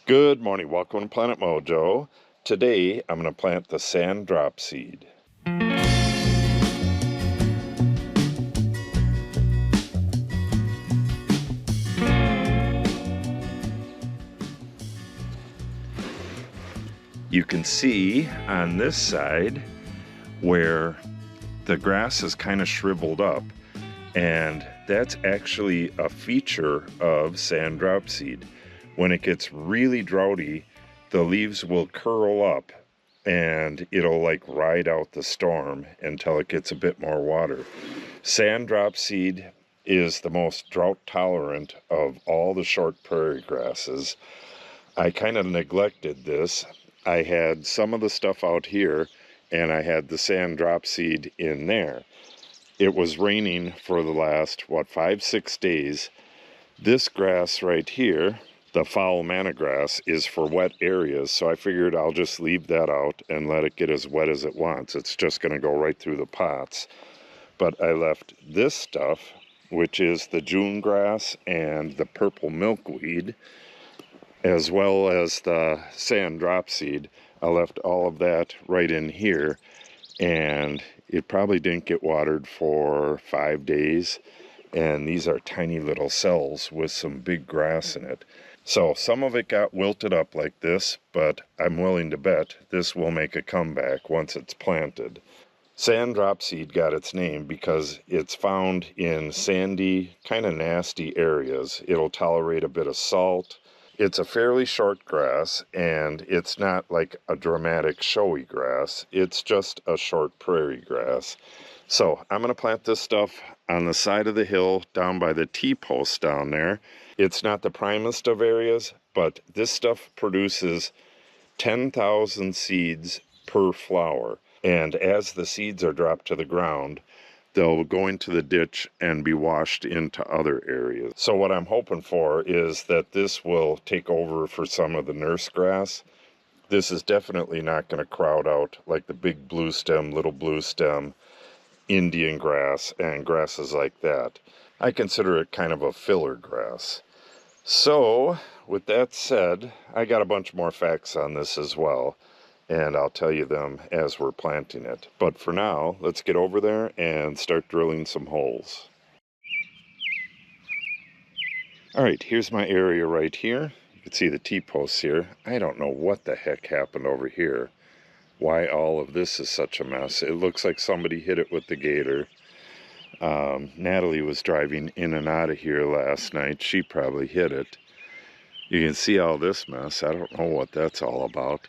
Good morning, welcome to Planet Mojo. Today I'm going to plant the sand dropseed. You can see on this side where the grass is kind of shriveled up, and that's actually a feature of sand dropseed. When it gets really droughty, the leaves will curl up and it'll like ride out the storm until it gets a bit more water. Sand dropseed is the most drought tolerant of all the short prairie grasses. I kind of neglected this. I had some of the stuff out here and I had the sand dropseed in there. It was raining for the last, 5-6 days. This grass right here, the foul manna grass, is for wet areas, so I figured I'll just leave that out and let it get as wet as it wants. It's just going to go right through the pots. But I left this stuff, which is the June grass and the purple milkweed, as well as the sand dropseed. I left all of that right in here, and it probably didn't get watered for 5 days. And these are tiny little cells with some big grass in it. So some of it got wilted up like this, but I'm willing to bet this will make a comeback once it's planted. Sand dropseed got its name because it's found in sandy, kind of nasty areas. It'll tolerate a bit of salt. It's a fairly short grass, and it's not like a dramatic showy grass. It's just a short prairie grass. So I'm going to plant this stuff on the side of the hill down by the T-post down there. It's not the primest of areas, but this stuff produces 10,000 seeds per flower. And as the seeds are dropped to the ground, they'll go into the ditch and be washed into other areas. So what I'm hoping for is that this will take over for some of the nurse grass. This is definitely not going to crowd out like the big blue stem, little blue stem, Indian grass, and grasses like that. I consider it kind of a filler grass. So, with that said, I got a bunch more facts on this as well, and I'll tell you them as we're planting it. But for now, let's get over there and start drilling some holes. Alright, here's my area right here. You can see the T-posts here. I don't know what the heck happened over here. Why all of this is such a mess. It looks like somebody hit it with the gator. Natalie was driving in and out of here last night. She probably hit it. You can see all this mess. I don't know what that's all about.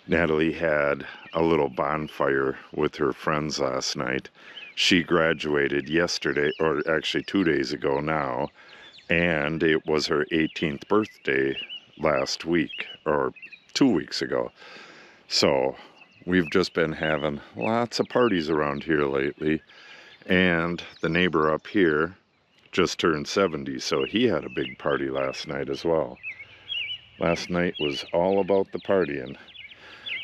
Natalie had a little bonfire with her friends last night. She graduated yesterday, or actually 2 days ago now, and it was her 18th birthday last week, or 2 weeks ago. So we've just been having lots of parties around here lately. And the neighbor up here just turned 70, so he had a big party last night as well. Last night was all about the partying.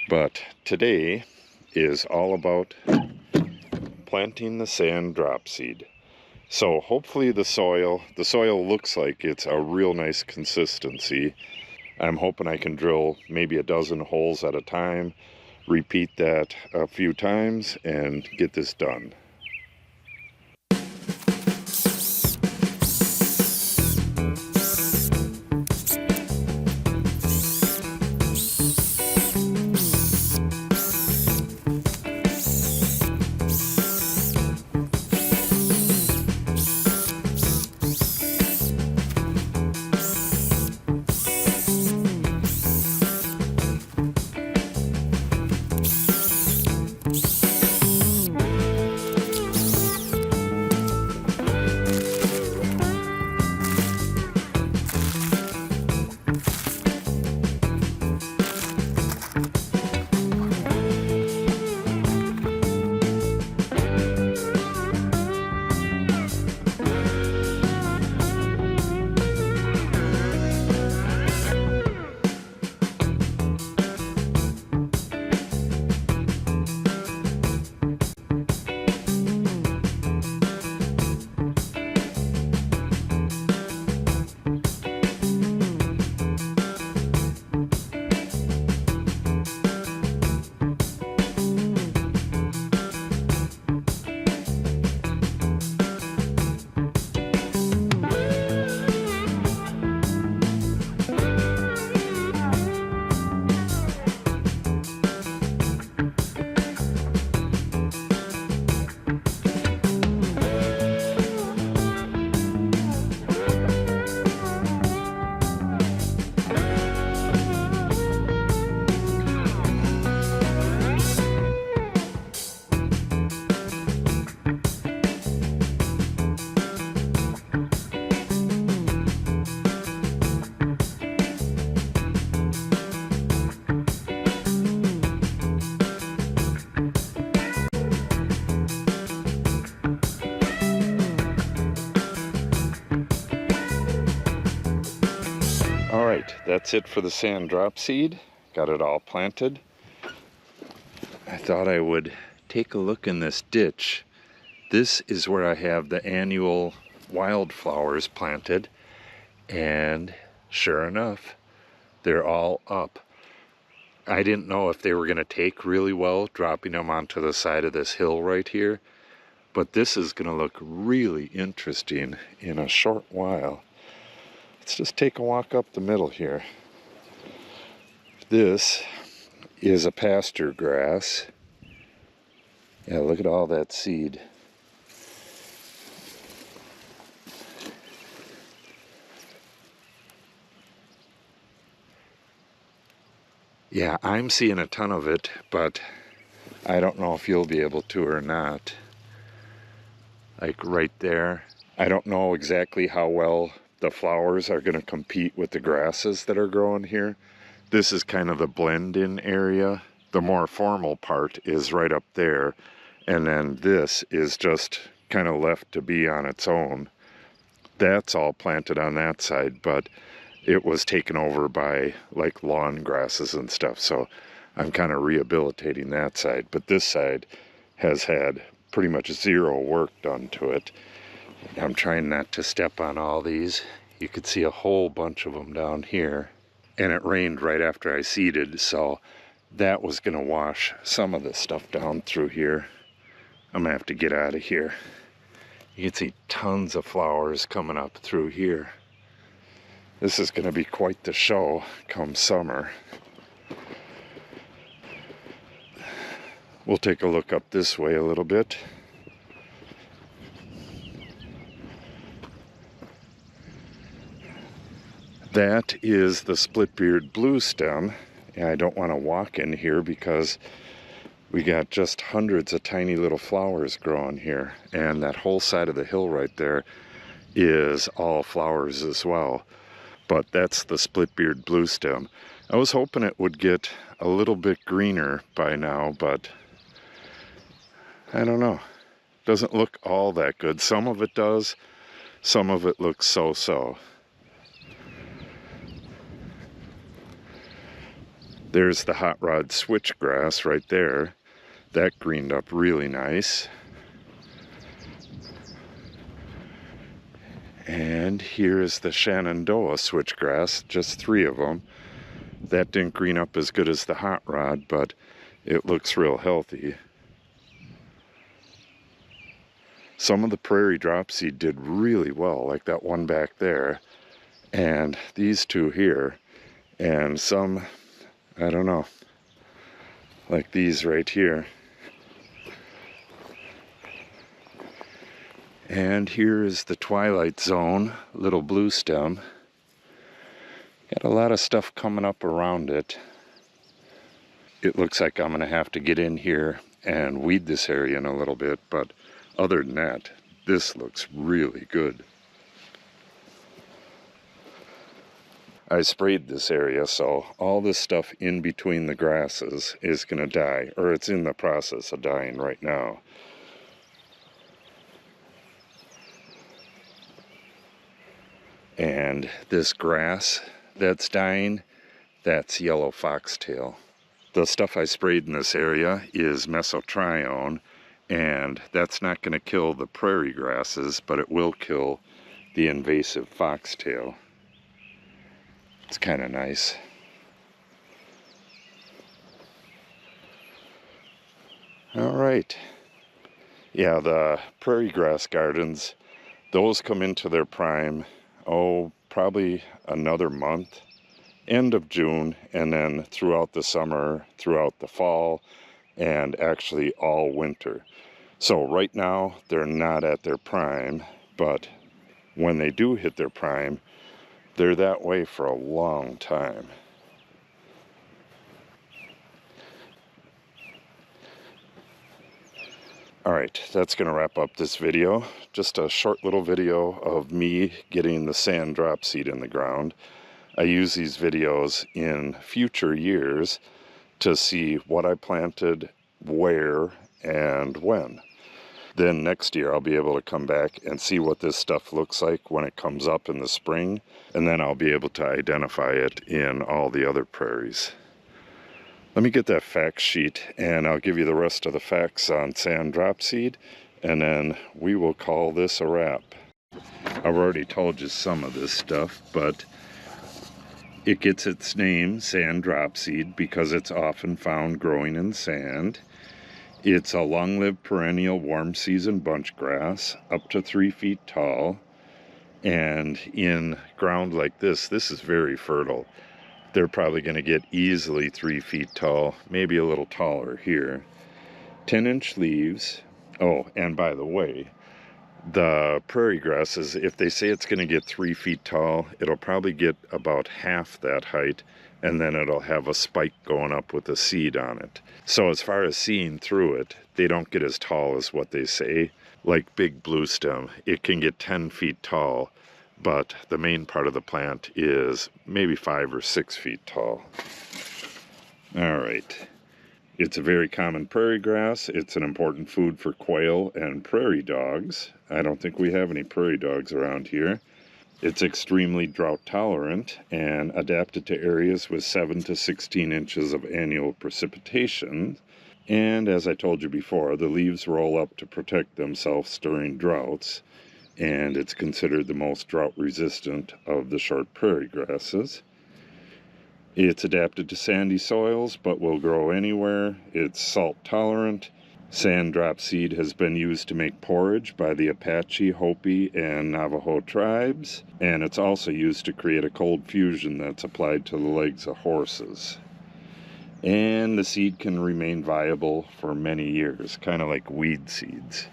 But today is all about planting the sand dropseed. So hopefully the soil looks like it's a real nice consistency. I'm hoping I can drill maybe a dozen holes at a time, repeat that a few times, and get this done. that's it for the sand dropseed. Got it all planted. I thought I would take a look in this ditch. This is where I have the annual wildflowers planted, and sure enough, they're all up. I didn't know if they were going to take really well dropping them onto the side of this hill right here, but this is going to look really interesting in a short while. Let's just take a walk up the middle here. This is a pasture grass. Yeah, look at all that seed. Yeah, I'm seeing a ton of it, but I don't know if you'll be able to or not. Like right there. I don't know exactly how well the flowers are going to compete with the grasses that are growing here. This is kind of the blend-in area. The more formal part is right up there, and then this is just kind of left to be on its own. That's all planted on that side, but it was taken over by like lawn grasses and stuff, so I'm kind of rehabilitating that side. But this side has had pretty much zero work done to it. I'm trying not to step on all these. You could see a whole bunch of them down here, and it rained right after I seeded, so that was going to wash some of this stuff down through here. I'm gonna have to get out of here. You can see tons of flowers coming up through here. This is going to be quite the show come summer. We'll take a look up this way a little bit. That is the split-beard blue stem. And I don't want to walk in here because we got just hundreds of tiny little flowers growing here. And that whole side of the hill right there is all flowers as well. But that's the split-beard blue stem. I was hoping it would get a little bit greener by now, but I don't know. Doesn't look all that good. Some of it does, some of it looks so-so. There's the hot rod switchgrass right there. That greened up really nice. And here is the Shenandoah switchgrass, just 3 of them. That didn't green up as good as the hot rod, but it looks real healthy. Some of the prairie dropseed did really well, like that one back there, and these 2 here, and some, I don't know, like these right here. And here is the Twilight Zone, little blue stem. Got a lot of stuff coming up around it. It looks like I'm gonna have to get in here and weed this area in a little bit, but other than that, this looks really good. I sprayed this area, so all this stuff in between the grasses is gonna die, or it's in the process of dying right now. And this grass that's dying, that's yellow foxtail. The stuff I sprayed in this area is mesotrione, and that's not going to kill the prairie grasses, but it will kill the invasive foxtail. It's kind of nice. All right. Yeah, the prairie grass gardens, those come into their prime, probably another month, end of June, and then throughout the summer, throughout the fall, and actually all winter. So right now, they're not at their prime, but when they do hit their prime, they're that way for a long time. Alright, that's going to wrap up this video. Just a short little video of me getting the sand dropseed in the ground. I use these videos in future years to see what I planted, where, and when. Then next year I'll be able to come back and see what this stuff looks like when it comes up in the spring, and then I'll be able to identify it in all the other prairies. Let me get that fact sheet and I'll give you the rest of the facts on sand dropseed, and then we will call this a wrap. I've already told you some of this stuff, but it gets its name, sand dropseed, because it's often found growing in sand. It's a long-lived perennial warm season bunch grass, up to 3 feet tall, and in ground like this is very fertile. They're probably going to get easily 3 feet tall, maybe a little taller here. 10-inch leaves. Oh, and by the way, the prairie grasses, if they say it's going to get 3 feet tall, it'll probably get about half that height, and then it'll have a spike going up with a seed on it. So as far as seeing through it, they don't get as tall as what they say. Like big blue stem, it can get 10 feet tall, but the main part of the plant is maybe 5 or 6 feet tall. All right. It's a very common prairie grass. It's an important food for quail and prairie dogs. I don't think we have any prairie dogs around here. It's extremely drought tolerant and adapted to areas with 7 to 16 inches of annual precipitation. And as I told you before, the leaves roll up to protect themselves during droughts, and it's considered the most drought resistant of the short prairie grasses. It's adapted to sandy soils, but will grow anywhere. It's salt tolerant. Sand dropseed has been used to make porridge by the Apache, Hopi, and Navajo tribes, and it's also used to create a cold fusion that's applied to the legs of horses. And the seed can remain viable for many years, kind of like weed seeds.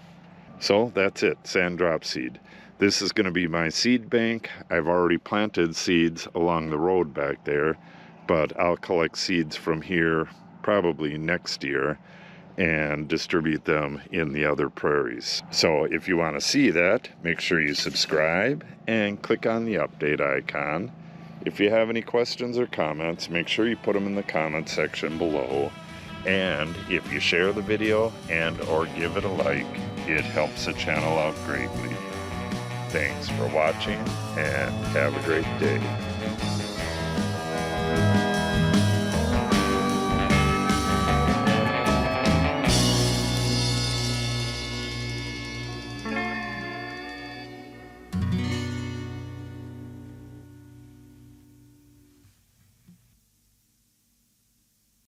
So that's it, sand dropseed. This is going to be my seed bank. I've already planted seeds along the road back there, but I'll collect seeds from here probably next year and distribute them in the other prairies. So if you want to see that, make sure you subscribe and click on the update icon. If you have any questions or comments, make sure you put them in the comment section below. And if you share the video and or give it a like, it helps the channel out greatly. Thanks for watching and have a great day.